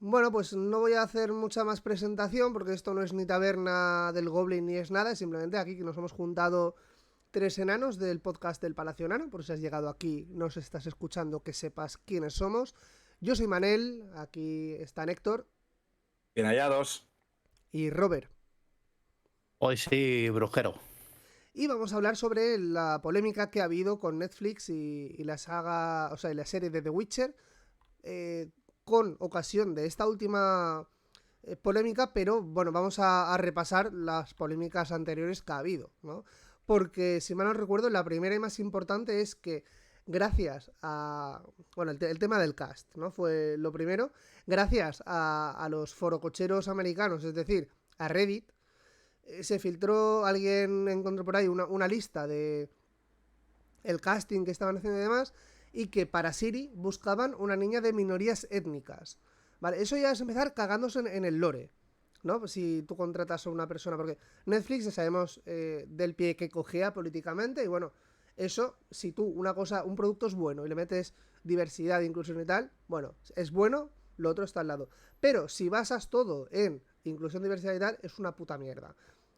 Bueno, pues no voy a hacer mucha más presentación porque esto no es ni taberna del Goblin ni es nada, es simplemente aquí que nos hemos juntado tres enanos del podcast del Palacio Enano, por si has llegado aquí, nos estás escuchando, que sepas quiénes somos. Yo soy Manel, aquí está Héctor Bien hallados. y Robert. Hoy sí, brujero. Y vamos a hablar sobre la polémica que ha habido con Netflix y la saga, o sea, y la serie de The Witcher, eh, con ocasión de esta última polémica, pero bueno, vamos a repasar las polémicas anteriores que ha habido, ¿no? Porque, si mal no recuerdo, la primera y más importante es que gracias a... Bueno, el tema del cast, ¿no? Fue lo primero. Gracias a los forococheros americanos, es decir, a Reddit, se filtró, alguien encontró por ahí una lista de el casting que estaban haciendo y demás, y que para Siri buscaban una niña de minorías étnicas. Vale, eso ya es empezar cagándose en el lore, ¿no? Pues si tú contratas a una persona, porque Netflix ya sabemos del pie que cogea políticamente, y bueno, eso, si tú una cosa, un producto es bueno y le metes diversidad, inclusión y tal, bueno, es bueno, lo otro está al lado. Pero si basas todo en inclusión, diversidad y tal, es una puta mierda.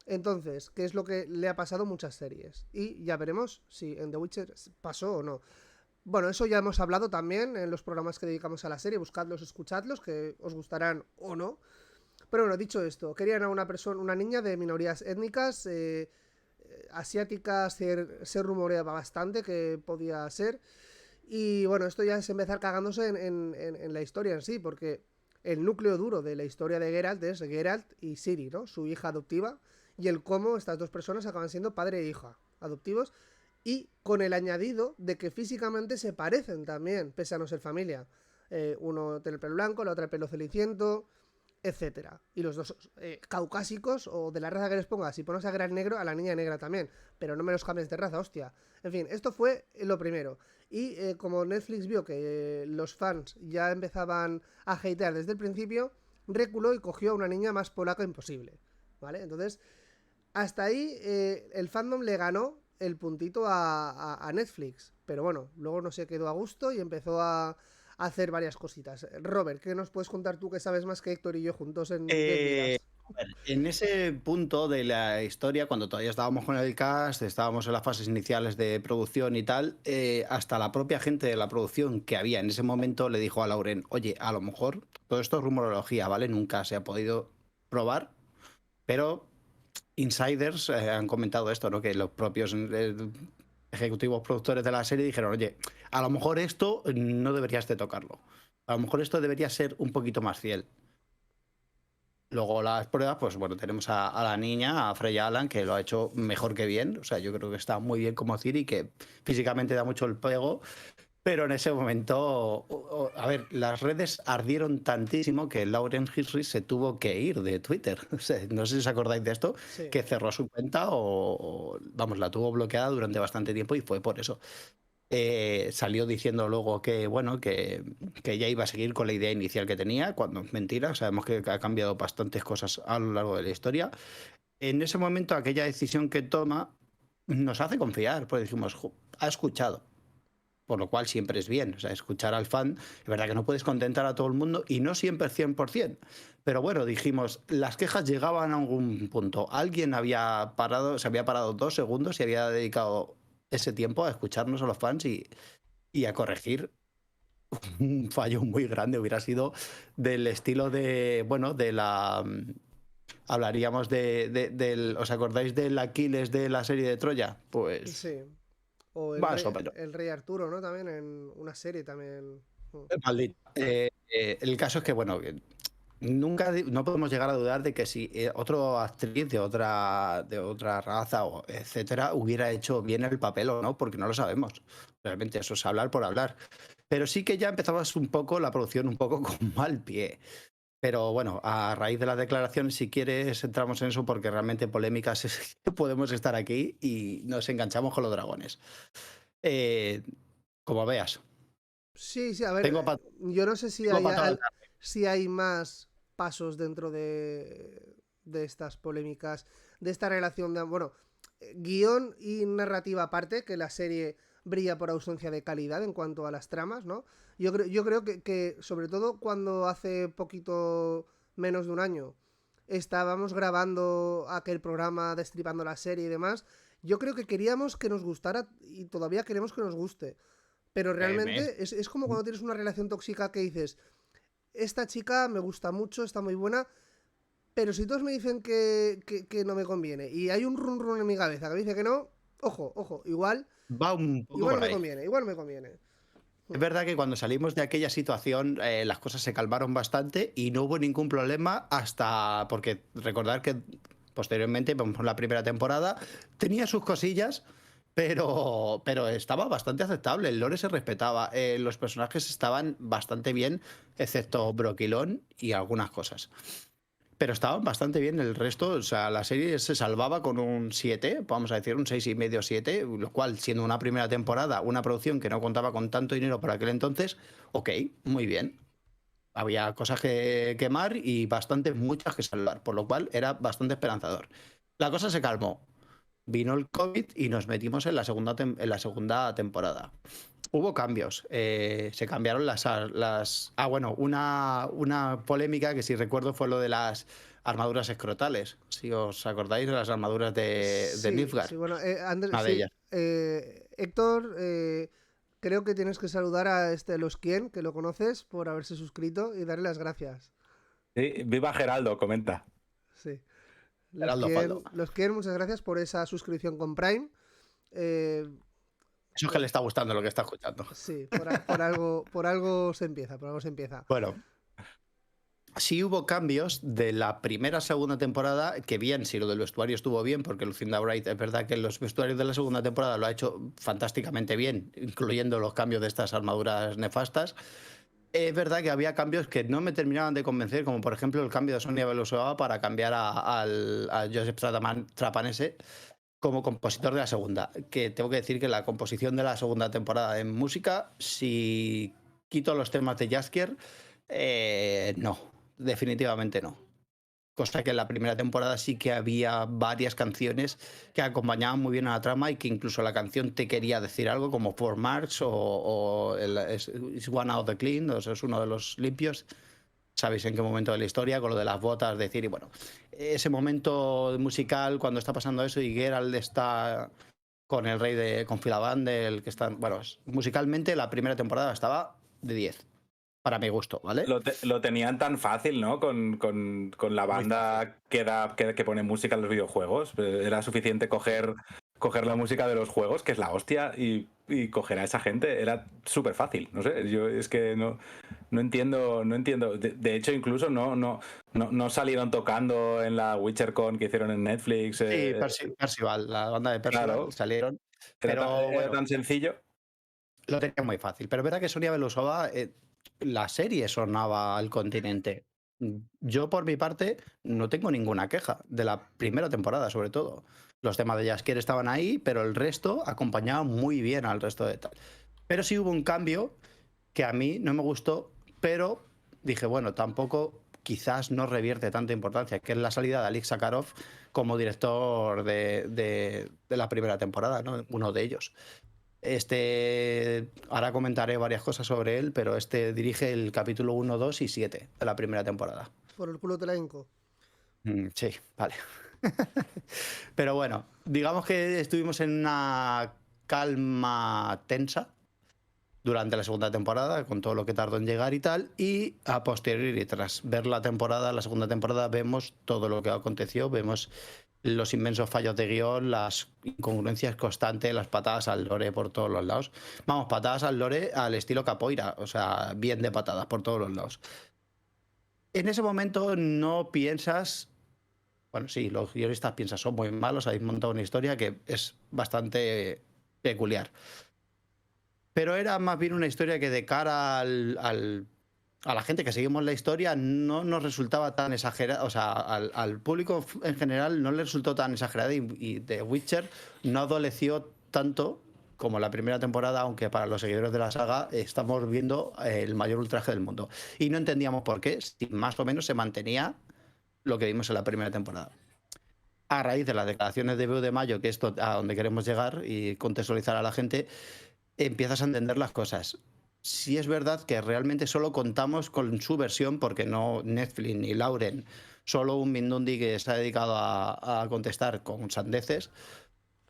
Entonces, ¿qué es lo que le ha pasado a muchas series? Y ya veremos si en The Witcher pasó o no. Bueno, eso ya hemos hablado también en los programas que dedicamos a la serie. Buscadlos, escuchadlos, que os gustarán o no. Pero bueno, dicho esto, querían a una persona, una niña de minorías étnicas, asiáticas, se rumoreaba bastante que podía ser. Y bueno, esto ya es empezar cagándose en la historia en sí, porque el núcleo duro de la historia de Geralt es Geralt y Ciri, ¿no? Su hija adoptiva, y el cómo estas dos personas acaban siendo padre e hija adoptivos, y con el añadido de que físicamente se parecen también, pese a no ser familia. Uno tiene el pelo blanco, la otra el pelo celiciento, etcétera. Y los dos caucásicos o de la raza que les pongas. Si pones a Geralt negro, a la niña negra también. Pero no me los cambies de raza, hostia. En fin, esto fue lo primero. Y como Netflix vio que los fans ya empezaban a hatear desde el principio, reculó y cogió a una niña más polaca imposible. ¿Vale? Entonces, hasta ahí el fandom le ganó el puntito a Netflix. Pero bueno, luego no se quedó a gusto y empezó a hacer varias cositas. Robert, ¿qué nos puedes contar tú que sabes más que Héctor y yo juntos en 10 Eh, días? a ver, en ese punto de la historia, cuando todavía estábamos con el cast, estábamos en las fases iniciales de producción y tal, hasta la propia gente de la producción que había en ese momento le dijo a Lauren, oye, a lo mejor todo esto es rumorología, ¿vale? Nunca se ha podido probar, pero insiders han comentado esto, ¿no? Que los propios ejecutivos productores de la serie dijeron, oye, a lo mejor esto no deberías de tocarlo. A lo mejor esto debería ser un poquito más fiel. Luego las pruebas, pues bueno, tenemos a la niña, a Freya Allan, que lo ha hecho mejor que bien. O sea, yo creo que está muy bien como Ciri, que físicamente da mucho el pego. Pero en ese momento, a ver, las redes ardieron tantísimo que Lauren Hilrichs se tuvo que ir de Twitter. O sea, no sé si os acordáis de esto, Sí. que cerró su cuenta vamos, la tuvo bloqueada durante bastante tiempo y fue por eso. Salió diciendo luego que, bueno, que ella iba a seguir con la idea inicial que tenía, cuando es mentira. Sabemos que ha cambiado bastantes cosas a lo largo de la historia. En ese momento, aquella decisión que toma nos hace confiar, porque dijimos, ha escuchado, por lo cual siempre es bien. O sea, escuchar al fan, es verdad que no puedes contentar a todo el mundo y no siempre es 100%. Pero bueno, dijimos, las quejas llegaban a algún punto. Alguien había parado, se había parado 2 segundos y había dedicado ese tiempo a escucharnos a los fans y a corregir un fallo muy grande. Hubiera sido del estilo de, bueno, de la... Hablaríamos del... ¿Os acordáis del Aquiles de la serie de Troya? Pues Sí. O más o menos. el rey Arturo, ¿no? También en una serie también. Maldito. El caso es que, bueno, nunca no podemos llegar a dudar de que si otra actriz de otra raza o etcétera hubiera hecho bien el papel o no, porque no lo sabemos. Realmente eso es hablar por hablar. Pero sí que ya empezabas un poco la producción un poco con mal pie. Pero bueno, a raíz de las declaraciones, si quieres, entramos en eso porque realmente polémicas es que podemos estar aquí y nos enganchamos con los dragones. Eh, como veas, Sí, sí, a ver, tengo para yo no sé si tengo hay, para toda la si hay más pasos dentro de estas polémicas, de esta relación de, bueno, guión y narrativa aparte, que la serie brilla por ausencia de calidad en cuanto a las tramas, ¿no? Yo creo que sobre todo cuando hace poquito menos de un año estábamos grabando aquel programa destripando la serie y demás, yo creo que queríamos que nos gustara y todavía queremos que nos guste. Pero realmente es como cuando tienes una relación tóxica que dices, esta chica me gusta mucho, está muy buena, pero si todos me dicen que no me conviene y hay un run run en mi cabeza que me dice que no, ojo, igual Va un poco no por me ahí. conviene, igual me conviene. Es verdad que cuando salimos de aquella situación las cosas se calmaron bastante y no hubo ningún problema hasta, porque recordar que posteriormente, vamos por la primera temporada, tenía sus cosillas, pero estaba bastante aceptable, el lore se respetaba, los personajes estaban bastante bien, excepto Broquilón y algunas cosas. Pero estaban bastante bien el resto, o sea, la serie se salvaba con un 7, vamos a decir un 6,5 7, lo cual siendo una primera temporada, una producción que no contaba con tanto dinero por aquel entonces, ok, muy bien. Había cosas que quemar y muchas que salvar, por lo cual era bastante esperanzador. La cosa se calmó. Vino el COVID y nos metimos en la segunda temporada. Hubo cambios. Se cambiaron bueno, una polémica que si recuerdo fue lo de las armaduras escrotales. Si os acordáis de las armaduras de Nilfgaard. Sí, bueno, Andrés, Una de sí. ellas. Héctor, creo que tienes que saludar a Los Quien, que lo conoces, por haberse suscrito y darle las gracias. Sí, viva Geraldo, comenta. Sí. Geraldo Faldo. Los Quien, muchas gracias por esa suscripción con Prime. Eso es que le está gustando lo que está escuchando. Sí, por algo se empieza, Bueno, sí hubo cambios de la primera a segunda temporada, que bien, si lo del vestuario estuvo bien, porque Lucinda Bright es verdad que los vestuarios de la segunda temporada lo ha hecho fantásticamente bien, incluyendo los cambios de estas armaduras nefastas. Es verdad que había cambios que no me terminaban de convencer, como por ejemplo el cambio de Sonia Belousova para cambiar a Joseph Trapanese como compositor de la segunda. Que tengo que decir que la composición de la segunda temporada en música, si quito los temas de Jaskier, no, definitivamente no. Cosa que en la primera temporada sí que había varias canciones que acompañaban muy bien a la trama y que incluso la canción te quería decir algo, como For March o It's One Out of the Clean, o sea, es uno de los limpios. Sabéis en qué momento de la historia, con lo de las botas, decir, y bueno, ese momento musical cuando está pasando eso y Geralt está con el rey con Filavandel, que están, bueno, musicalmente la primera temporada estaba de 10. Para mi gusto, ¿vale? Lo tenían tan fácil, ¿no? Con la banda que pone música en los videojuegos. Era suficiente coger la música de los juegos, que es la hostia, y coger a esa gente. Era súper fácil. No sé, yo es que no entiendo. De hecho, incluso no salieron tocando en la WitcherCon que hicieron en Netflix. Sí, Percival, la banda de Percival, claro, salieron. Era Bueno, tan sencillo. lo tenía muy fácil. Pero es verdad que Sonia Belousova, la serie sonaba al continente. Yo, por mi parte, no tengo ninguna queja de la primera temporada, sobre todo. Los temas de Jaskier estaban ahí, pero el resto acompañaba muy bien al resto de tal. Pero sí hubo un cambio que a mí no me gustó, pero dije, bueno, tampoco quizás no revierte tanta importancia, que es la salida de Alex Sakharov como director de la primera temporada, ¿no? Uno de ellos. Ahora comentaré varias cosas sobre él, pero dirige el capítulo 1, 2 y 7 de la primera temporada. Por el culo te la hinco. Sí, vale. Pero bueno, digamos que estuvimos en una calma tensa durante la segunda temporada, con todo lo que tardó en llegar y tal, y a posteriori, tras ver la segunda temporada, vemos todo lo que aconteció, vemos los inmensos fallos de guión, las incongruencias constantes, las patadas al lore por todos los lados. Vamos, patadas al lore al estilo capoeira, o sea, bien de patadas por todos los lados. En ese momento no piensas... Bueno, sí, los guionistas piensan, son muy malos, habéis montado una historia que es bastante peculiar. Pero era más bien una historia que de cara a la gente que seguimos la historia no nos resultaba tan exagerada, o sea, al público en general no le resultó tan exagerada y The Witcher no adoleció tanto como la primera temporada, aunque para los seguidores de la saga estamos viendo el mayor ultraje del mundo. Y no entendíamos por qué, si más o menos se mantenía lo que vimos en la primera temporada. A raíz de las declaraciones de Beu de Mayo, que es a donde queremos llegar y contextualizar a la gente, empiezas a entender las cosas. Sí es verdad que realmente solo contamos con su versión porque no Netflix ni Lauren, solo un Mindundi que se ha dedicado a contestar con sandeces.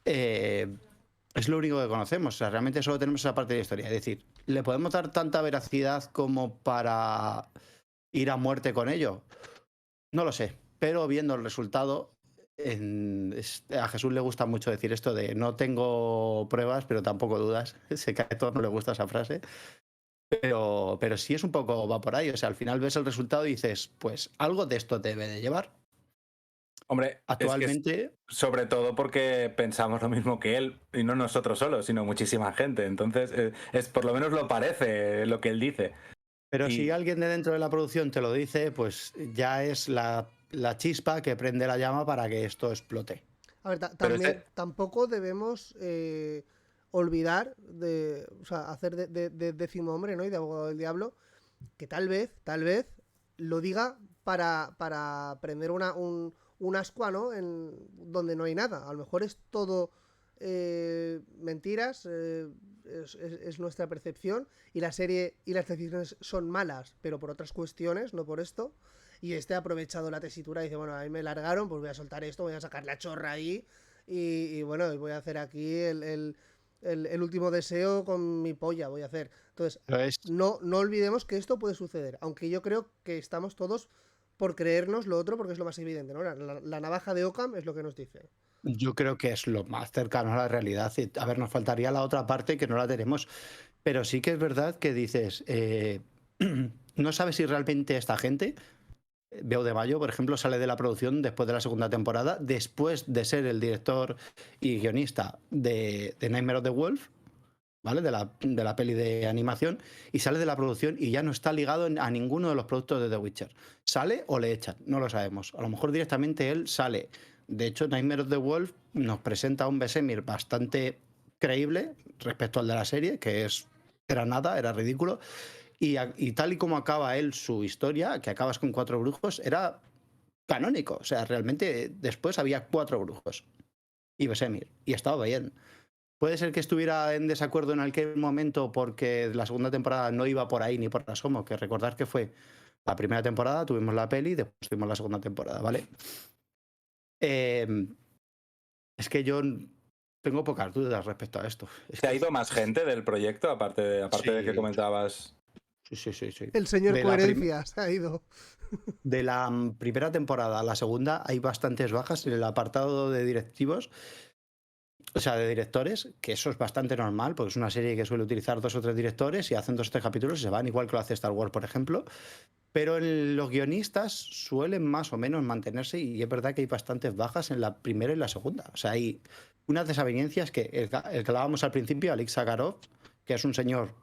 Es lo único que conocemos. O sea, realmente solo tenemos esa parte de la historia. Es decir, ¿le podemos dar tanta veracidad como para ir a muerte con ello? No lo sé. Pero viendo el resultado, a Jesús le gusta mucho decir esto de no tengo pruebas, pero tampoco dudas. Sé que a todos no le gusta esa frase. Pero sí es un poco va por ahí. O sea, al final ves el resultado y dices, pues algo de esto debe de llevar. Hombre, es que Actualmente, sobre todo porque pensamos lo mismo que él, y no nosotros solos, sino muchísima gente. Entonces, es por lo menos lo parece lo que él dice. pero si Y, alguien de dentro de la producción te lo dice, pues ya es la chispa que prende la llama para que esto explote. A ver, pero también tampoco debemos olvidar o sea, hacer de décimo hombre, ¿no? Y de abogado del diablo, que tal vez lo diga para prender un ascua, ¿no? Donde no hay nada. A lo mejor es todo mentiras, es nuestra percepción y la serie y las decisiones son malas, pero por otras cuestiones, no por esto. Y ha aprovechado la tesitura y dice, bueno, a mí me largaron, pues voy a soltar esto, voy a sacar la chorra ahí y bueno, voy a hacer aquí el último deseo con mi polla, voy a hacer. Entonces, no olvidemos que esto puede suceder, aunque yo creo que estamos todos por creernos lo otro porque es lo más evidente, ¿no? La navaja de Occam es lo que nos dice. Yo creo que es lo más cercano a la realidad. A ver, nos faltaría la otra parte que no la tenemos. Pero sí que es verdad que dices, no sabes si realmente esta gente, Beu de Mayo, por ejemplo, sale de la producción después de la segunda temporada, después de ser el director y guionista de Nightmare of the Wolf, ¿vale? De la peli de animación, y sale de la producción y ya no está ligado a ninguno de los productos de The Witcher. ¿Sale o le echan? No lo sabemos. A lo mejor directamente él sale. De hecho, Nightmare of the Wolf nos presenta un Vesemir bastante creíble respecto al de la serie, que era nada, era ridículo. Y tal y como acaba él su historia, que acabas con 4 brujos, era canónico. O sea, realmente después había 4 brujos y Vesemir. Y estaba bien. Puede ser que estuviera en desacuerdo en aquel momento porque la segunda temporada no iba por ahí ni por asomo, que recordar que fue la primera temporada, tuvimos la peli y después tuvimos la segunda temporada, ¿vale? Es que yo tengo pocas dudas respecto a esto. ¿se ha ido más gente del proyecto, aparte de que Sí, comentabas? sí. El señor De la, Coherencia se ha ido. de la primera temporada a la segunda hay bastantes bajas en el apartado de directivos. O sea, de directores, que eso es bastante normal, porque es una serie que suele utilizar 2 o 3 directores y hacen 2 o 3 capítulos y se van, igual que lo hace Star Wars, por ejemplo. Pero los guionistas suelen más o menos mantenerse y es verdad que hay bastantes bajas en la primera y la segunda. O sea, hay unas desavenencias que el que hablábamos al principio, Alex Sakharov, que es un señor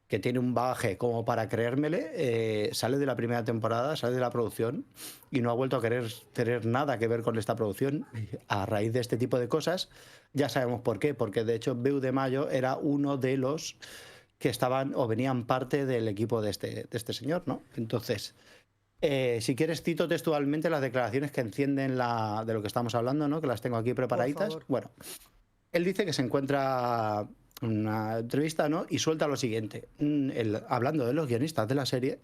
que tiene un bagaje como para creérmele, sale de la primera temporada, sale de la producción y no ha vuelto a querer tener nada que ver con esta producción a raíz de este tipo de cosas. Ya sabemos por qué, porque de hecho Beu de Mayo era uno de los que estaban o venían parte del equipo de este señor, ¿no? Entonces, si quieres cito textualmente las declaraciones que encienden de lo que estamos hablando, ¿no? Que las tengo aquí Por preparaditas. favor. Bueno, él dice que se encuentra una entrevista, ¿no? Y suelta lo siguiente. Hablando de los guionistas de la serie,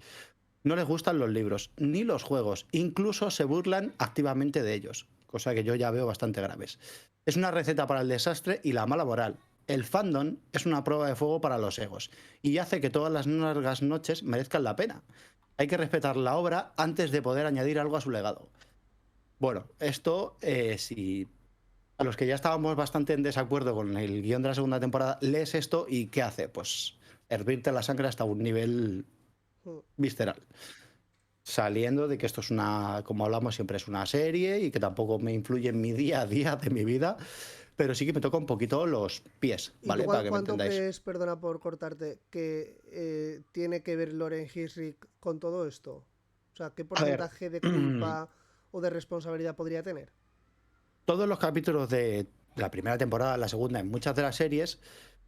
no les gustan los libros ni los juegos, incluso se burlan activamente de ellos, cosa que yo ya veo bastante graves. Es una receta para el desastre y la mala moral. El fandom es una prueba de fuego para los egos y hace que todas las largas noches merezcan la pena. Hay que respetar la obra antes de poder añadir algo a su legado. Bueno, esto, si a los que ya estábamos bastante en desacuerdo con el guión de la segunda temporada, lees esto y ¿qué hace? Pues hervirte la sangre hasta un nivel visceral. Saliendo de que esto es como hablamos siempre, es una serie y que tampoco me influye en mi día a día de mi vida, pero sí que me toca un poquito los pies, ¿Y tú ¿vale? Para que me cuánto entendáis. crees, perdona por cortarte, que tiene que ver Loren Hisrick con todo esto? O sea, ¿qué A ver, porcentaje de culpa o de responsabilidad podría tener? todos los capítulos de la primera temporada, la segunda, en muchas de las series,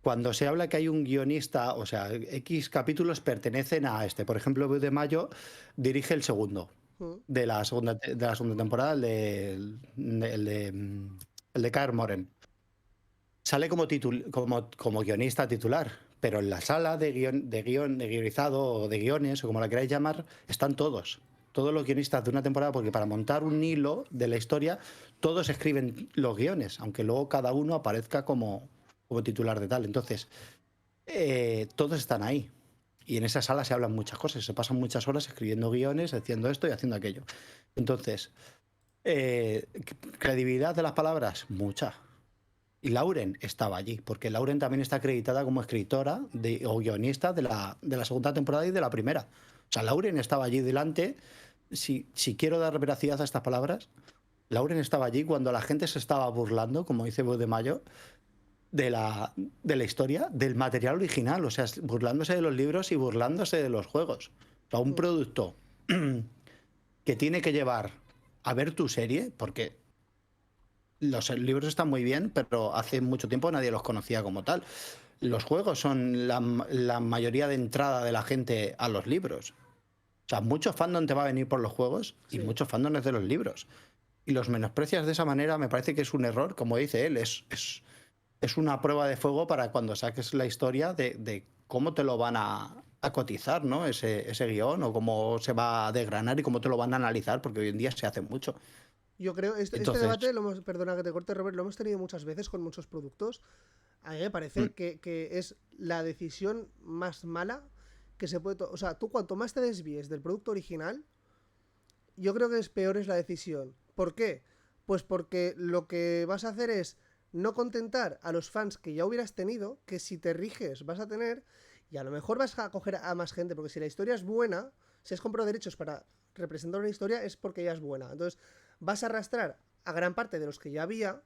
cuando se habla que hay un guionista, o sea, X capítulos pertenecen a este. Por ejemplo, Beu de Mayo dirige el segundo de la segunda temporada, el de Kaer Morhen. sale como guionista titular, pero en la sala de guionizado o de guiones, o como la queráis llamar, están todos los guionistas de una temporada, porque para montar un hilo de la historia, todos escriben los guiones, aunque luego cada uno aparezca como titular de tal. Entonces, todos están ahí. Y en esa sala se hablan muchas cosas, se pasan muchas horas escribiendo guiones, haciendo esto y haciendo aquello. Entonces, credibilidad de las palabras, mucha. Y Lauren estaba allí, porque Lauren también está acreditada como escritora o guionista de la segunda temporada y de la primera. O sea, Lauren estaba allí delante. Si quiero dar veracidad a estas palabras, Lauren estaba allí cuando la gente se estaba burlando, como dice Voz de Mayo, de la historia, del material original. O sea, burlándose de los libros y burlándose de los juegos. O sea, un producto que tiene que llevar a ver tu serie, porque los libros están muy bien, pero hace mucho tiempo nadie los conocía como tal. Los juegos son la mayoría de entrada de la gente a los libros. O sea, mucho fandom te va a venir por los juegos y mucho fandom es de los libros. Y los menosprecias de esa manera me parece que es un error, como dice él, es una prueba de fuego para cuando saques la historia de cómo te lo van a cotizar, ¿no? Ese guión, o cómo se va a desgranar y cómo te lo van a analizar, porque hoy en día se hace mucho. Yo creo, este debate, perdona que te corte, Robert, lo hemos tenido muchas veces con muchos productos. A mí me parece que es la decisión más mala que se puede... O sea, tú cuanto más te desvíes del producto original, yo creo que peor es la decisión. ¿Por qué? Pues porque lo que vas a hacer es no contentar a los fans que ya hubieras tenido, que si te riges vas a tener, y a lo mejor vas a coger a más gente, porque si la historia es buena, si has comprado derechos para representar una historia, es porque ya es buena. Entonces vas a arrastrar a gran parte de los que ya había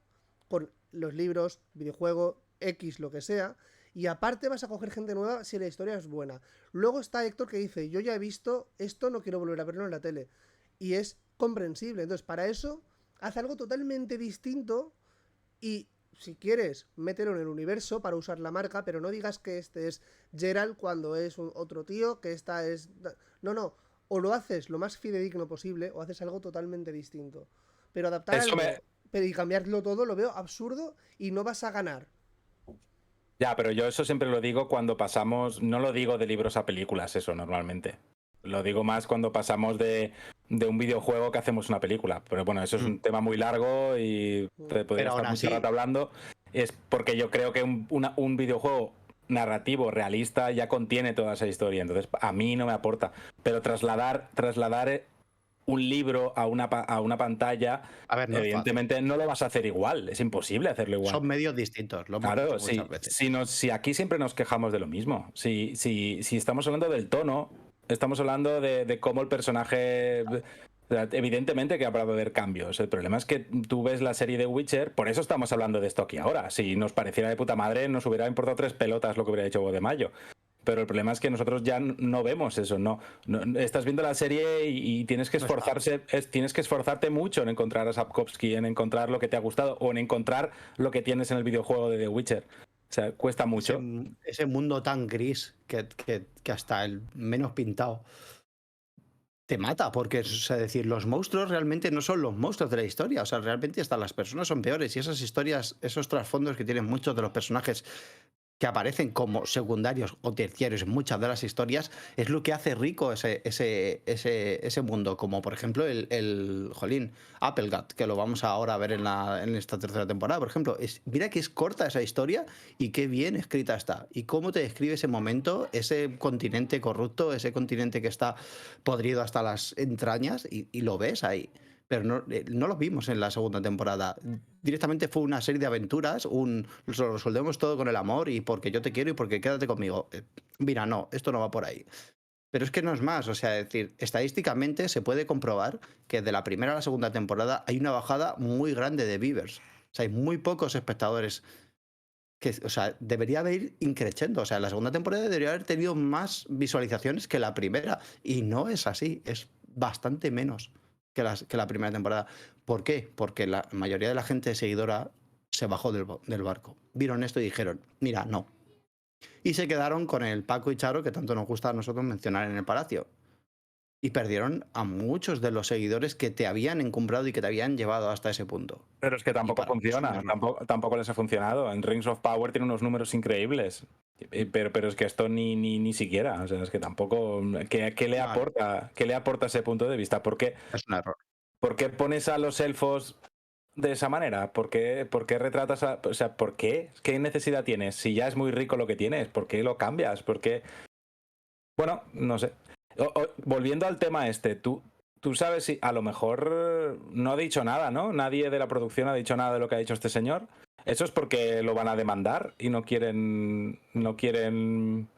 con los libros, videojuego, X, lo que sea, y aparte vas a coger gente nueva si la historia es buena. Luego está Héctor que dice, yo ya he visto esto, no quiero volver a verlo en la tele. Y es comprensible. Entonces, para eso, haz algo totalmente distinto y, si quieres, mételo en el universo para usar la marca, pero no digas que este es Gerald cuando es otro tío, que esta es... No. O lo haces lo más fidedigno posible o haces algo totalmente distinto. Pero adaptar algo y cambiarlo todo lo veo absurdo y no vas a ganar. Ya, pero yo eso siempre lo digo cuando pasamos, no lo digo de libros a películas, eso normalmente. Lo digo más cuando pasamos de un videojuego que hacemos una película. Pero bueno, eso es un tema muy largo y te podría estar mucho rato hablando. Es porque yo creo que un videojuego narrativo, realista, ya contiene toda esa historia. Entonces, a mí no me aporta. Pero trasladar un libro a una pantalla, a ver, no evidentemente no lo vas a hacer igual. Es imposible hacerlo igual. Son medios distintos. Lo claro, si aquí siempre nos quejamos de lo mismo. Si estamos hablando del tono, estamos hablando de cómo el personaje... Evidentemente que habrá de haber cambios. El problema es que tú ves la serie de Witcher, por eso estamos hablando de esto aquí ahora. Si nos pareciera de puta madre, nos hubiera importado 3 pelotas lo que hubiera hecho Bo de Mayo. Pero el problema es que nosotros ya no vemos eso, no estás viendo la serie y tienes que esforzarte mucho en encontrar a Sapkowski, en encontrar lo que te ha gustado o en encontrar lo que tienes en el videojuego de The Witcher. O sea, cuesta mucho. Ese mundo tan gris que hasta el menos pintado te mata, porque es decir, los monstruos realmente no son los monstruos de la historia, o sea, realmente hasta las personas son peores y esas historias, esos trasfondos que tienen muchos de los personajes que aparecen como secundarios o terciarios en muchas de las historias, es lo que hace rico ese mundo, como por ejemplo el Applegat, que lo vamos ahora a ver en esta tercera temporada, por ejemplo. Mira que es corta esa historia y qué bien escrita está. Y cómo te describe ese momento, ese continente corrupto, ese continente que está podrido hasta las entrañas y lo ves ahí. Pero no lo vimos en la segunda temporada. Directamente fue una serie de aventuras, lo resolvemos todo con el amor y porque yo te quiero y porque quédate conmigo. Mira, no, esto no va por ahí. Pero es que no es más, o sea, es decir, estadísticamente se puede comprobar que de la primera a la segunda temporada hay una bajada muy grande de viewers. O sea, hay muy pocos espectadores o sea, debería haber increciendo. O sea, la segunda temporada debería haber tenido más visualizaciones que la primera. Y no es así, es bastante menos que la primera temporada. ¿Por qué? Porque la mayoría de la gente seguidora se bajó del barco. Vieron esto y dijeron, mira, no. Y se quedaron con el Paco y Charo que tanto nos gusta a nosotros mencionar en el Palacio. y perdieron a muchos de los seguidores que te habían encumbrado y que te habían llevado hasta ese punto. Pero es que Y tampoco para mí es un funciona, error. tampoco les ha funcionado. En Rings of Power tiene unos números increíbles. Pero es que esto ni siquiera. O sea, es que tampoco. ¿Qué le No, aporta? ¿Qué le aporta ese punto de vista? es un error. ¿Por qué pones a los elfos de esa manera? ¿Por qué retratas a.? O sea, ¿por qué? ¿Qué necesidad tienes? Si ya es muy rico lo que tienes, ¿por qué lo cambias? ¿Por qué? Bueno, no sé. Volviendo al tema este, tú sabes si a lo mejor no ha dicho nada, ¿no? Nadie de la producción ha dicho nada de lo que ha dicho este señor. Eso es porque lo van a demandar y no quieren,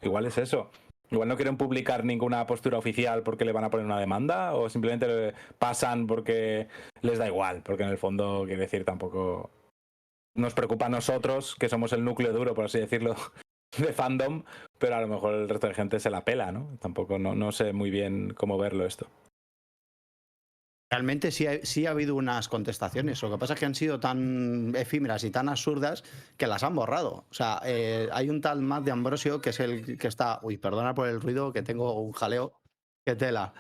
igual es eso. Igual no quieren publicar ninguna postura oficial porque le van a poner una demanda o simplemente pasan porque les da igual, porque en el fondo, quiero decir, tampoco nos preocupa a nosotros, que somos el núcleo duro, por así decirlo, de fandom, pero a lo mejor el resto de gente se la pela, ¿no? Tampoco no sé muy bien cómo verlo esto. Realmente sí ha habido unas contestaciones. Lo que pasa es que han sido tan efímeras y tan absurdas que las han borrado. O sea, hay un tal Matt de Ambrosio que es el que está. Uy, perdona por el ruido, que tengo un jaleo. Qué tela.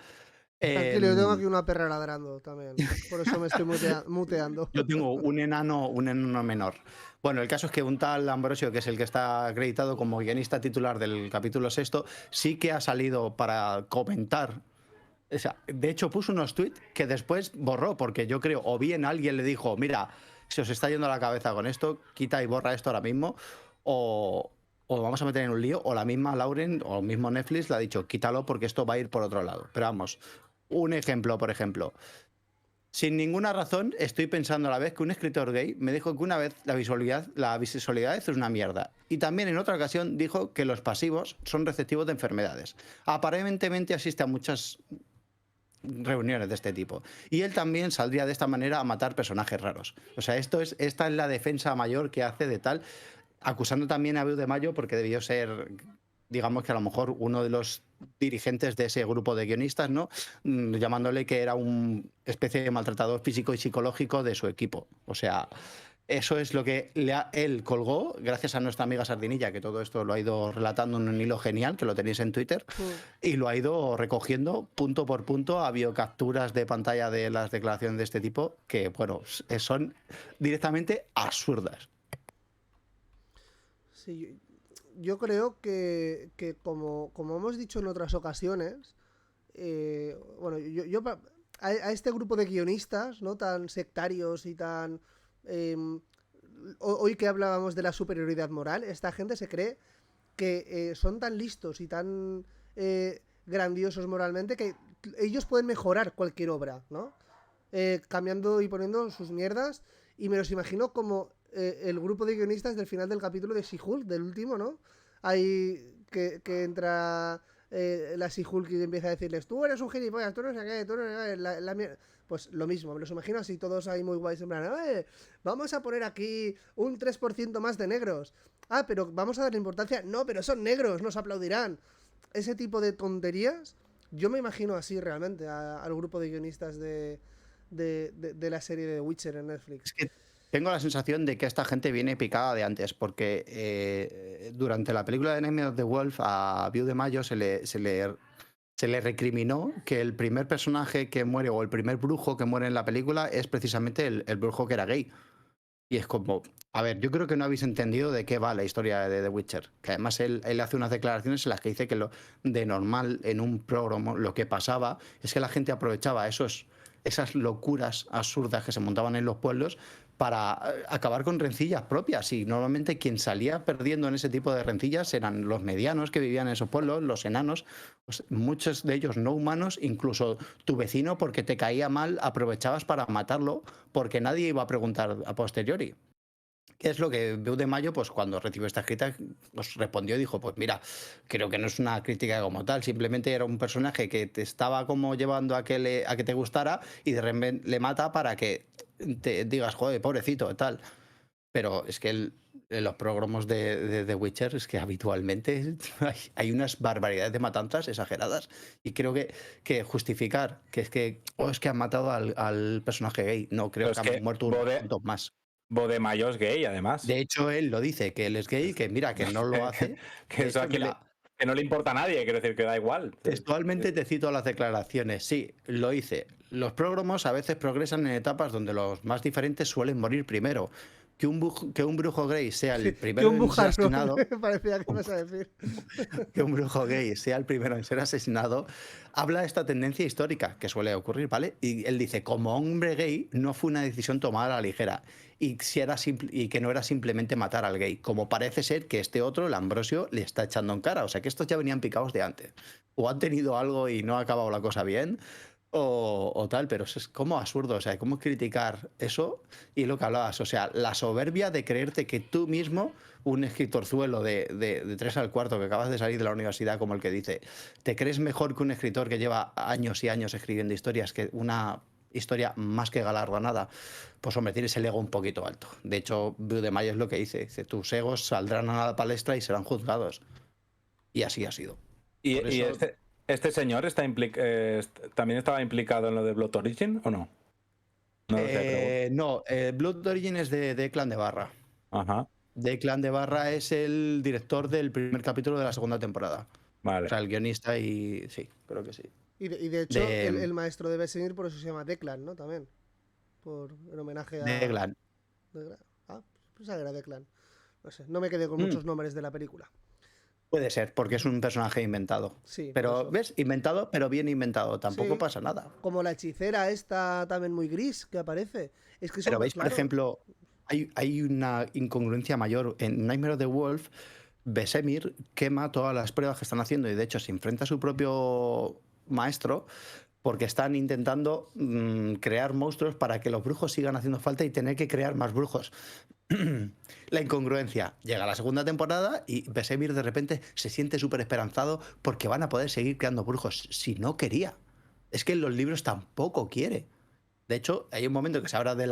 Tranquilo, yo tengo Em, aquí una perra ladrando también. Por eso me estoy muteando. Yo tengo un enano menor. Bueno, el caso es que un tal Ambrosio, que es el que está acreditado como guionista titular del capítulo 6, sí que ha salido para comentar. O sea, de hecho, puso unos tweets que después borró, porque yo creo, o bien alguien le dijo, mira, se os está yendo la cabeza con esto, quita y borra esto ahora mismo, o vamos a meter en un lío, o la misma Lauren o el mismo Netflix le ha dicho, quítalo porque esto va a ir por otro lado. Pero vamos, un ejemplo, por ejemplo. Sin ninguna razón, estoy pensando a la vez que un escritor gay me dijo que una vez la bisexualidad es una mierda. Y también en otra ocasión dijo que los pasivos son receptivos de enfermedades. Aparentemente asiste a muchas reuniones de este tipo. Y él también saldría de esta manera a matar personajes raros. O sea, esta es la defensa mayor que hace de tal, acusando también a Beu de Mayo porque debió ser, digamos que a lo mejor uno de los dirigentes de ese grupo de guionistas, ¿no? Llamándole que era una especie de maltratador físico y psicológico de su equipo. O sea, eso es lo que él colgó, gracias a nuestra amiga Sardinilla, que todo esto lo ha ido relatando en un hilo genial, que lo tenéis en Twitter, y lo ha ido recogiendo punto por punto. Ha habido capturas de pantalla de las declaraciones de este tipo que, bueno, son directamente absurdas. Sí, yo creo que como hemos dicho en otras ocasiones, bueno, a este grupo de guionistas, ¿no? Tan sectarios y tan... hoy que hablábamos de la superioridad moral, esta gente se cree que son tan listos y tan grandiosos moralmente que ellos pueden mejorar cualquier obra, ¿no? Cambiando y poniendo sus mierdas. Y me los imagino como el grupo de guionistas del final del capítulo de She-Hulk, del último, ¿no? Ahí que entra la She-Hulk y empieza a decirles, tú eres un gilipollas, tú no sé qué, tú no sé qué, pues lo mismo, me los imagino así todos ahí muy guays, en plan, vamos a poner aquí un 3% más de negros. Ah, pero vamos a darle importancia. No, pero son negros, nos aplaudirán. Ese tipo de tonterías, yo me imagino así realmente al grupo de guionistas de la serie de The Witcher en Netflix. Es que tengo la sensación de que esta gente viene picada de antes, porque durante la película de Nightmare of the Wolf a View de Mayo se le recriminó que el primer personaje que muere o el primer brujo que muere en la película es precisamente el brujo que era gay. Y es como, a ver, yo creo que no habéis entendido de qué va la historia de The Witcher. Que además él hace unas declaraciones en las que dice que lo de normal en un programa lo que pasaba es que la gente aprovechaba esas locuras absurdas que se montaban en los pueblos para acabar con rencillas propias. Y normalmente quien salía perdiendo en ese tipo de rencillas eran los medianos que vivían en esos pueblos, los enanos, pues muchos de ellos no humanos, incluso tu vecino porque te caía mal aprovechabas para matarlo porque nadie iba a preguntar a posteriori. ¿Qué es lo que Beu de Mayo, pues cuando recibió esta crítica, pues respondió y dijo, pues mira, creo que no es una crítica como tal, simplemente era un personaje que te estaba como llevando a que te gustara y de repente le mata para que te digas, joder, pobrecito, tal. Pero es que en los programas de The Witcher es que habitualmente hay unas barbaridades de matanzas exageradas y creo que justificar que es que han matado al personaje gay, no, creo Pero que es han que muerto unos cuantos más. Bode Mayo es gay, además. De hecho, él lo dice, que él es gay, que mira, que no lo hace. Que De eso hecho, a quién mira, que no le importa a nadie, quiero decir que da igual. Textualmente te cito las declaraciones. Sí, lo hice. Los prógromos a veces progresan en etapas donde los más diferentes suelen morir primero. Que un brujo gay sea el Que primero un en ser bujarro, asesinado, me parecía que ibas a decir. que un brujo gay sea el primero en ser asesinado, habla de esta tendencia histórica que suele ocurrir, ¿vale? Y él dice, como hombre gay, no fue una decisión tomada a la ligera y que no era simplemente matar al gay, como parece ser que este otro, el Ambrosio, le está echando en cara. O sea, que estos ya venían picados de antes. O han tenido algo y no ha acabado la cosa bien, o tal, pero es como absurdo, o sea, cómo criticar eso y lo que hablabas, o sea, la soberbia de creerte que tú mismo, un escritorzuelo de 3 al cuarto que acabas de salir de la universidad, como el que dice, te crees mejor que un escritor que lleva años y años escribiendo historias, que una historia más que galardonada, pues hombre, tienes el ego un poquito alto. De hecho, Bru de Mayo es lo que dice, tus egos saldrán a la palestra y serán juzgados. Y así ha sido. Por ¿Y eso, este señor también estaba implicado en lo de Blood Origin o no? No lo sé, pero... no, Blood Origin es de Clan de Barra. Ajá, De Clan de Barra es el director del primer capítulo de la segunda temporada. O sea, vale. el guionista y... Sí, creo que sí. Y de hecho, De, el maestro de Vesemir por eso se llama Declan, ¿no? También. En homenaje de a... Clan. Ah, pues era Declan. No sé, no me quedé con Mm, muchos nombres de la película. puede ser, porque es un personaje inventado. Sí, por Pero, eso. ¿ves? Inventado, pero bien inventado. Tampoco Sí, pasa nada. como la hechicera esta también muy gris que aparece. Es que son, Pero veis, por claro, ejemplo, hay una incongruencia mayor. En Nightmare of the Wolf, Vesemir quema todas las pruebas que están haciendo y de hecho se enfrenta a su propio maestro porque están intentando crear monstruos para que los brujos sigan haciendo falta y tener que crear más brujos. La incongruencia. Llega la segunda temporada y Vesemir de repente se siente súper esperanzado porque van a poder seguir creando brujos. Si no quería. Es que en los libros tampoco quiere. De hecho, hay un momento que se habla de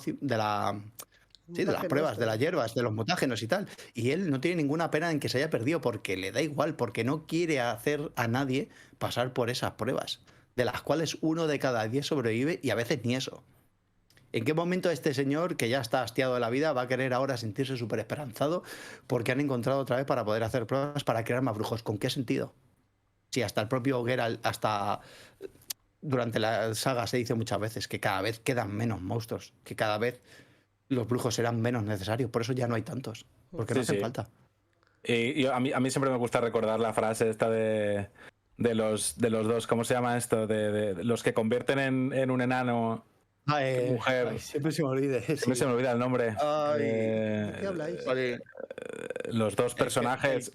sí, de las mutágeno pruebas, este, de las ¿no? hierbas, de los mutágenos y tal. Y él no tiene ninguna pena en que se haya perdido porque le da igual, porque no quiere hacer a nadie pasar por esas pruebas, de las cuales 1 de cada 10 sobrevive y a veces ni eso. ¿En qué momento este señor, que ya está hastiado de la vida, va a querer ahora sentirse súper esperanzado porque han encontrado otra vez para poder hacer pruebas para crear más brujos? ¿Con qué sentido? Si hasta el propio Geralt, hasta durante la saga se dice muchas veces que cada vez quedan menos monstruos, que cada vez los brujos serán menos necesarios, por eso ya no hay tantos, porque no Sí, hacen sí. falta. Y a mí siempre me gusta recordar la frase esta de los dos, ¿cómo se llama esto? De los que convierten en un enano mujer. Siempre se me olvide. Siempre se me olvida el nombre. ¿De qué habláis? Los dos personajes.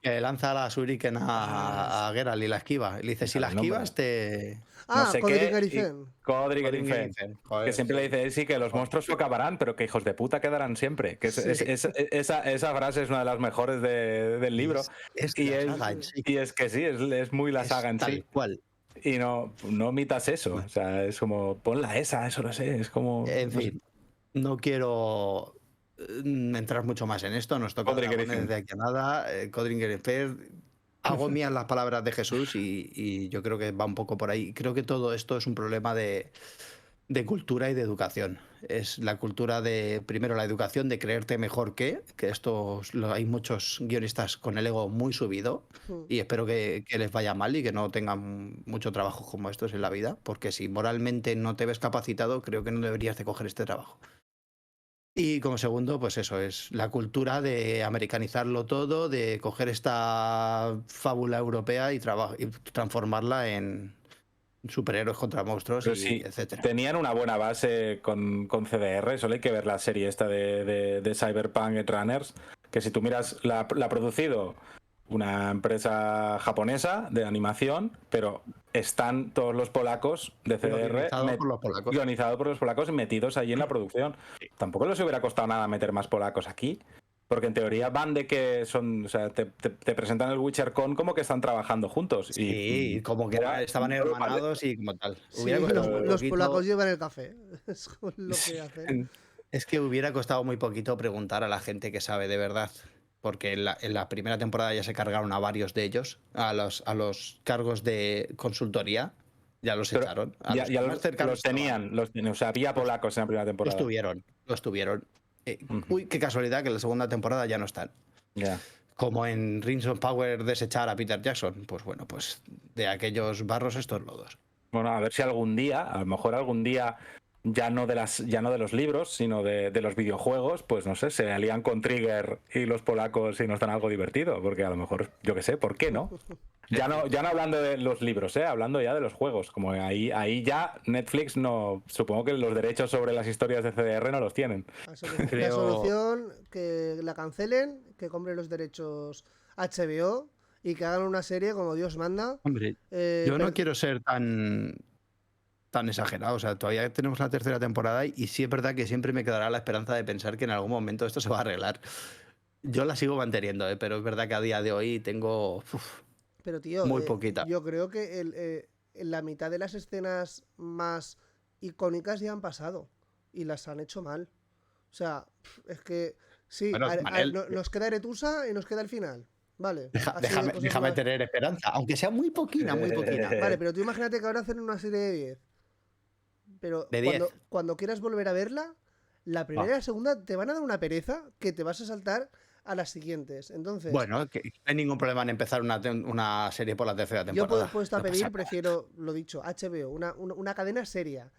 Que lanza la Shuriken a Geralt y la esquiva. Y le dice, si la El nombre. esquivas, te... No Ah, sé Codric qué. Arifen. Codric Arifen. Que siempre le dice sí, que los monstruos se acabarán, pero que hijos de puta quedarán siempre. Que esa frase es una de las mejores del libro. Es y, la es, saga en sí. y es que sí, es muy la Es saga en tal sí. cual. Y no omitas eso. O sea, es como, ponla esa, eso lo sé. Es como. En no sé. fin, no quiero entrar mucho más en esto. Nos toca Codric dragones Arifen. de aquí a nada. Codringer hago mías las palabras de Jesús y yo creo que va un poco por ahí. Creo que todo esto es un problema de cultura y de educación. Es la cultura de, primero, la educación de creerte mejor que hay muchos guionistas con el ego muy subido y espero que les vaya mal y que no tengan mucho trabajo como estos en la vida, porque si moralmente no te ves capacitado, creo que no deberías de coger este trabajo. Y como segundo, pues eso, es la cultura de americanizarlo todo, de coger esta fábula europea y transformarla en superhéroes contra monstruos Pero y sí, etcétera. tenían una buena base con CDR. Solo hay que ver la serie esta de Cyberpunk Edge Runners. Que si tú miras, la ha producido una empresa japonesa de animación, pero están todos los polacos de CDR Guionizado por los polacos. guionizados por los polacos metidos allí en la producción. Tampoco les hubiera costado nada meter más polacos aquí. Porque en teoría van de que son, o sea, te presentan el WitcherCon como que están trabajando juntos. Sí, como que estaban no lo hermanados y como tal. Sí, Hubiera costado muy los poquito. polacos llevan el café. Es lo que hacen. Es que hubiera costado muy poquito preguntar a la gente que sabe de verdad. Porque en la primera temporada ya se cargaron a varios de ellos, a los cargos de consultoría, ya los Pero echaron. ya que más cercanos los tenían, o sea, había polacos en la primera lo temporada. estuvieron. Ujú. Uy, qué casualidad que en la segunda temporada ya no están. Ya. Como en Rings of Power desechar a Peter Jackson. Pues bueno, pues de aquellos barros estos lodos. Bueno, a ver si algún día, a lo mejor algún día, ya no de los libros, sino de los videojuegos, pues no sé, se alían con Trigger y los polacos y nos dan algo divertido, porque a lo mejor, yo qué sé, ¿por qué no? Ya no hablando de los libros, hablando ya de los juegos, como ahí ya Netflix no, supongo que los derechos sobre las historias de CDR no los tienen. La solución, que la cancelen, que compren los derechos HBO y que hagan una serie como Dios manda. Hombre, yo no quiero ser tan exagerado, o sea, todavía tenemos la tercera temporada y sí es verdad que siempre me quedará la esperanza de pensar que en algún momento esto se va a arreglar. Yo la sigo manteniendo, pero es verdad que a día de hoy tengo Pero tío, muy poquita. yo creo que la mitad de las escenas más icónicas ya han pasado y las han hecho mal. O sea, es que sí, Bueno, Manel, nos queda Eretusa y nos queda el final. Vale. Déjame tener esperanza, aunque sea muy poquina, muy poquina. Vale, pero tú imagínate que ahora hacen una serie de 10. Pero De 10. cuando quieras volver a verla, la primera y la segunda te van a dar una pereza que te vas a saltar a las siguientes. Entonces, bueno, que no hay ningún problema en empezar una serie por la tercera yo temporada. puesto a pedir, prefiero, lo dicho, HBO, una cadena seria.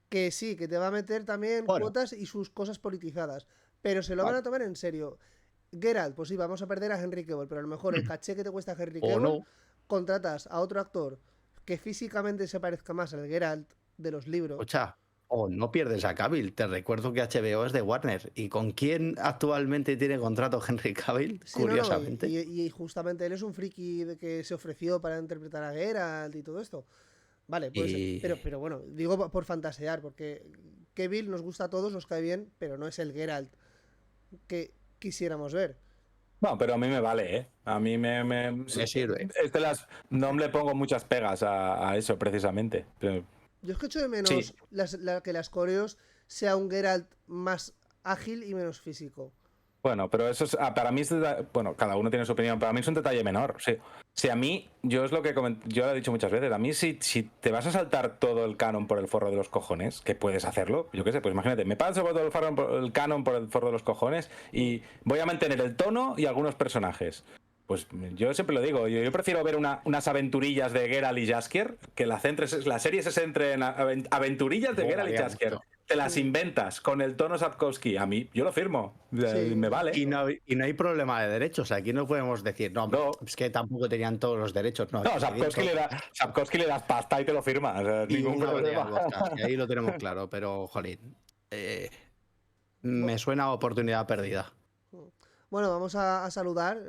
Que sí, que te va a meter también cuotas y sus cosas politizadas. Pero se lo van a tomar en serio. Geralt, pues sí, vamos a perder a Henry Cavill, pero a lo mejor el caché que te cuesta Henry Cavill, contratas a otro actor que físicamente se parezca más al Geralt de los libros. Escucha, no pierdes a Cavill. Te recuerdo que HBO es de Warner. ¿Y con quién actualmente tiene contrato Henry Cavill? Sí, curiosamente. Y justamente él es un friki de que se ofreció para interpretar a Geralt y todo esto. Vale, pues, pero bueno, digo por fantasear, porque Cavill nos gusta a todos, nos cae bien, pero no es el Geralt que quisiéramos ver. No, pero a mí me vale, ¿eh? A mí me sirve. No le pongo muchas pegas a eso, precisamente. Yo es que echo de menos que las coreos sea un Geralt más ágil y menos físico. Bueno, pero eso es, para mí es, bueno, cada uno tiene su opinión, para mí es un detalle menor. Si a mí, yo es lo que yo lo he dicho muchas veces, a mí si te vas a saltar todo el canon por el forro de los cojones, que puedes hacerlo, yo qué sé, pues imagínate, me paso por todo el canon por el forro de los cojones y voy a mantener el tono y algunos personajes. Pues yo siempre lo digo, yo prefiero ver unas aventurillas de Geralt y Jaskier, que la serie se centre en aventurillas de Geralt y Jaskier. Te las inventas con el tono Sapkowski. A mí, yo lo firmo. Sí. Me vale. Y no hay problema de derechos. Aquí no podemos decir, no, es que tampoco tenían todos los derechos. No, Sapkowski le das pasta y te lo firma. O sea, ningún problema. Ahí lo tenemos claro, pero, jolín. Me suena a oportunidad perdida. Bueno, vamos a saludar,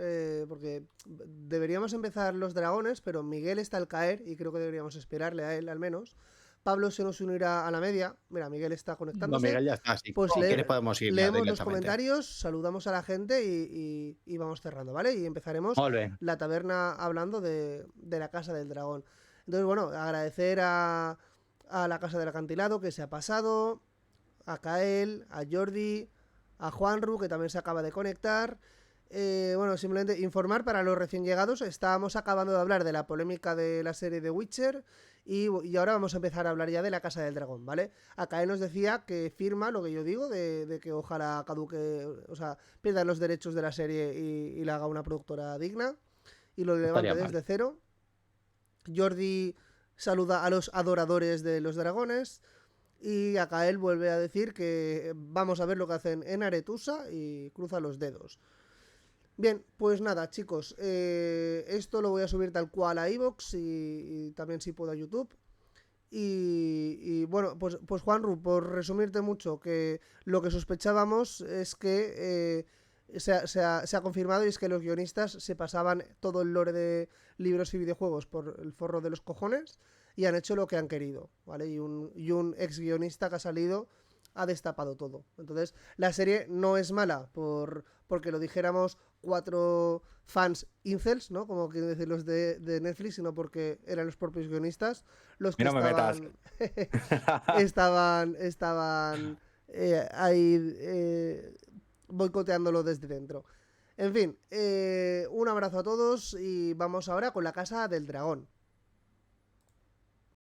porque deberíamos empezar los dragones, pero Miguel está al caer y creo que deberíamos esperarle a él al menos. Pablo se nos unirá a la media. Mira, Miguel está conectándose. No, Miguel ya está, sí. Pues podemos ir leemos los comentarios, saludamos a la gente y vamos cerrando, ¿vale? Y empezaremos la taberna hablando de la Casa del Dragón. Entonces, bueno, agradecer a la Casa del Acantilado que se ha pasado, a Kael, a Jordi, a Juanru, que también se acaba de conectar. Bueno, simplemente informar para los recién llegados. Estábamos acabando de hablar de la polémica de la serie de Witcher y ahora vamos a empezar a hablar ya de la Casa del Dragón, ¿vale? Acá él nos decía que firma lo que yo digo de que ojalá caduque, o sea, pierdan los derechos de la serie y la haga una productora digna y lo levante desde cero. Jordi saluda a los adoradores de los dragones. Y acá él vuelve a decir que vamos a ver lo que hacen en Aretusa y cruza los dedos. Bien, pues nada, chicos, esto lo voy a subir tal cual a iVoox y también si puedo a YouTube. Y bueno, pues Juanru, por resumirte mucho, que lo que sospechábamos es que se ha confirmado y es que los guionistas se pasaban todo el lore de libros y videojuegos por el forro de los cojones y han hecho lo que han querido, ¿vale? Y un ex guionista que ha salido ha destapado todo. Entonces, la serie no es mala porque lo dijéramos 4 fans incels, ¿no? Como quieren decir los de Netflix, sino porque eran los propios guionistas los que estaban ahí boicoteándolo desde dentro. En fin, un abrazo a todos y vamos ahora con la Casa del Dragón.